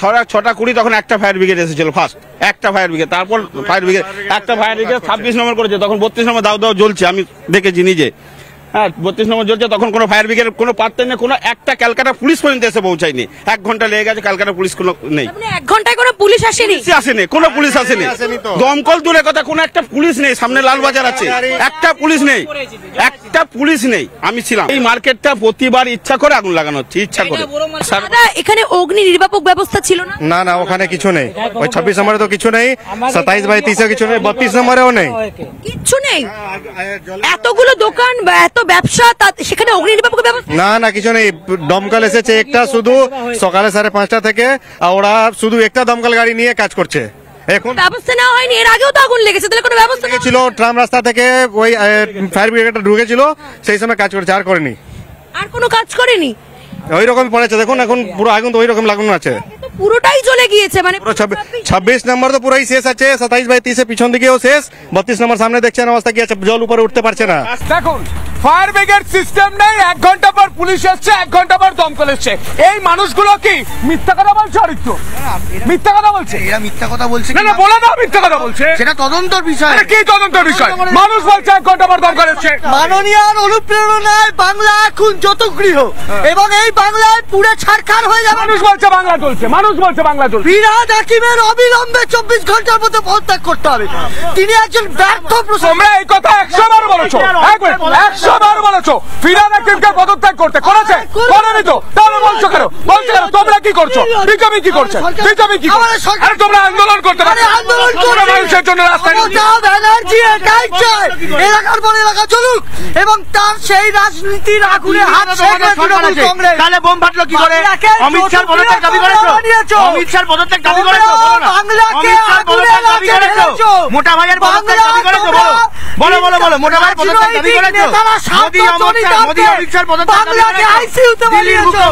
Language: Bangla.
6টা 20 তখন একটা ফায়ার ব্রিগেড এসেছিল ফার্স্ট, একটা ফায়ার ব্রিগেড, তারপর ফায়ার ব্রিগেড, একটা ফায়ার ব্রিগেড 26 নম্বর করেছে, তখন 32 নম্বর দাও দাও জ্বলছে, আমি দেখেছি নিজে। হ্যাঁ, 32 নম্বর জ্বলছে, তখন কোনো ফায়ার ব্রিগেড কোনো পারতেন না, কোনো একটা ক্যালকাটা পুলিশ পর্যন্ত এসে পৌঁছায়নি। 1 ঘন্টা লেগে গেছে, ক্যালকাটা পুলিশ কোনো নেই। 1 ঘন্টায় কোনো পুলিশ আসেনি? আসেনি, কোনো পুলিশ আসেনি। দমকল দূরের কথা, কোনো একটা পুলিশ নেই। সামনে লালবাজার আছে, একটা পুলিশ নেই, একটা পুলিশ নেই। আমি ছিলাম। এই মার্কেটটা প্রতিবার ইচ্ছা করে আগুন লাগানো হচ্ছে, ইচ্ছা করে। দাদা, এখানে অগ্নি নির্বাপক ব্যবস্থা ছিল না? না না, ওখানে কিছু নেই। ওই 26 নম্বরে তো কিছু নেই, 27/30 কিছু নেই, 32 নম্বরেও নেই, কিচ্ছু নেই। এতগুলো দোকান বা এত ব্যবসা, সেখানে অগ্নি নির্বাপক ব্যবস্থা? না না, কিছু নেই। দমকল এসেছে একটা শুধু সকালে 5:30 থেকে, আর ওরা শুধু একটা দমকল গাড়ি নিয়ে কাজ করছে। এখন ব্যবস্থা নেওয়া হয়নি? এর আগেও তো আগুন লেগেছে, তাহলে কোনো ব্যবস্থা ছিল? ট্রাম রাস্তা থেকে ওই ফায়ার ব্রিগেডটা ঢুকেছিল, সেই সময় কাজ করেছে, আর করেনি। আর কোনো কাজ করেনি? ওই রকম পড়েছে, দেখুন এখন পুরো আগুন তো ওই রকম লাগানো আছে, পুরোটাই চলে গিয়েছে। মানে 26 নম্বর তো পুরোই শেষ আছে, 27/30 পিছন দিকেও শেষ, 32 নম্বর সামনে দেখছেন অবস্থা কি আছে, জল উপরে উঠতে পারছে না। দেখুন, ফায়ার ব্রিগেড সিস্টেম নেই, 1 ঘন্টা পর পুলিশ এসছে, 1 ঘন্টা পর দমকল এসছে। এই মানুষগুলো কি মিথ্যা কথা বলছে? আরিত্য মিথ্যা কথা বলছে? এরা মিথ্যা কথা বলছে না, বলে দাও মিথ্যা কথা বলছে, সেটা তদন্তর বিষয়। কি তদন্তের বিষয়? মানুষ বলছে 1 ঘন্টা পর দমকল এসছে। মাননীয় অনুপ্রেরণায় বাংলা এখন যত গৃহ এবং এই বাংলায় পুরো ছারখার হয়ে যাবে। মানুষ বলছে বাংলা চলছে, মানুষ বলছে বাংলা চলছে। ফিরহাদ হাকিমের অবিলম্বে 24 ঘন্টার মধ্যে পদত্যাগ করতে হবে। তিনি একজন ব্যর্থ প্রশাসক। তোমরা এই কথা 100 বার বলেছো, 100 বার বলেছো ফিরহাদ হাকিমকে পদত্যাগ করতে, করেছে? করেনি তো, তাহলে বলছো কেন? বলছো কেন? তোমরা কি করছো? বিজেপি কি করছে? বিজেপি কি করছে? আরে তোমরা আন্দোলন করতে পারো, আন্দোলন করে মানুষের জন্য রাস্তায় ব্যানার্জি এটাই চায় এলাকার পর এলাকা চলুক এবং তার সেই রাজনীতির আগুনে হাত ছেড়ে তৃণমূল কংগ্রেস। তাহলে বোম ফাটলো কি করে? অমিত শাহ পদত্যাগ দাবি করেছো? অমিত শাহ পদত্যাগ দাবি করেছো? বাংলাকে আগুনে লাগিয়েছো। মোটা ভাইয়ের পদত্যাগ দাবি করেছো? বলো বলো বলো, মোটা ভাইয়ের পদত্যাগ দাবি করেছো? মোদি অমিত শাহ পদত্যাগ দাবি করেছো? বাংলাকে আইসিইউতে বানিয়েছো।